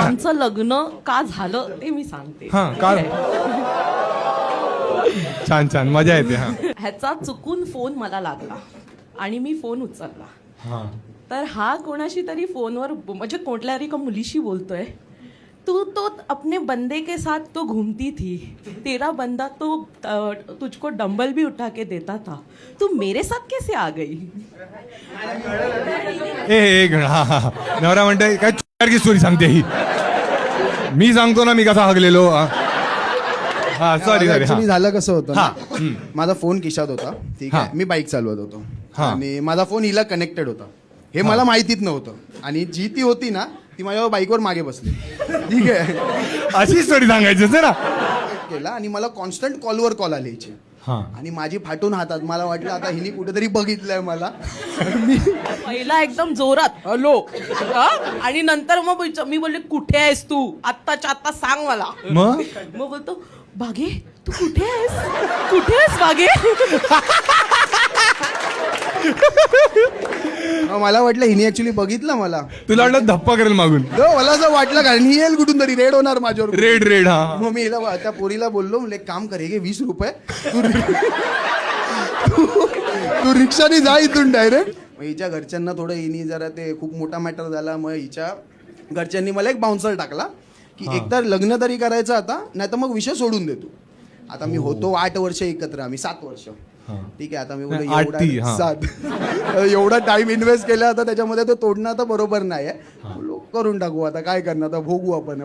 आमचं लग्न का झालं ते मी सांगते. हा का छान छान मजा येते. हा ह्याचा चुकून फोन मला लागला आणि मी फोन उचलला. हा तर हा कोणाशी तरी फोनवर म्हणजे कुठल्या तरी मुलीशी बोलतोय. तू तो अपने बंदे के साथ तो घूमती थी, तेरा बंदा तो तुझको डंबल भी उठा के देता था, तू मेरे साथ कैसे आ गई. एक हा हा हा. नवरा म्हणते काय की स्टोरी सांगते ही. मी सांगतो ना मी कसा हगलेलो. हा सॉरी सॉरी. ऍक्च्युली झालं कसं होतं हा. ना, माझा फोन खिशात होता. ठीक हा. आहे, मी बाईक चालवत होतो हा. आणि माझा फोन हिला कनेक्टेड होता. हे मला माहितीच नव्हतं. आणि जी ती होती ना ती माझ्या बाईकवर मागे बसली. ठीक आहे, अशी स्टोरी सांगायची ना. केला आणि मला कॉन्स्टंट कॉलवर कॉल आले हिचे. हा आणि माझी फाटून हातात मला वाटलं आता हिने कुठेतरी बघितलंय मला. मी पहिला एकदम जोरात हॅलो आणि नंतर मग मी बोलले कुठे आहेस तू, आत्ताच्या आत्ता सांग मला. मग मग बोलतो बागे तू कुठे आहेस, कुठे आहेस बागे. मला वाटलं हिने ऍक्च्युली बघितलं मला. तुला वाटलं धप्पा करेल मागून. मला असं वाटलं कारण ही येईल कुठून तरी रेड होणार माझ्यावर. Red red. हा मग मी हिला त्या पोरीला बोललो म्हणजे काम कर, हे घे 20 रुपये, तू रिक्षाने जा इथून डायरेक्ट. मग हिच्या घरच्यांना थोडं हिनी जरा ते खूप मोठा मॅटर झाला. मग हिच्या घरच्यांनी मला एक बाउन्सर टाकला की एकतर लग्न तरी करायचं आता, नाही तर मग विषय सोडून देतो. आता मी होतो 8 वर्ष एकत्र, आम्ही 7 वर्ष. ठीक आहे, आता मी बोललो 7 एवढा टाइम इन्व्हेस्ट केला आता त्याच्यामध्ये तो तोडणं आता बरोबर नाही आहे. करून टाकू आता, काय करणार आता, भोगू आपण.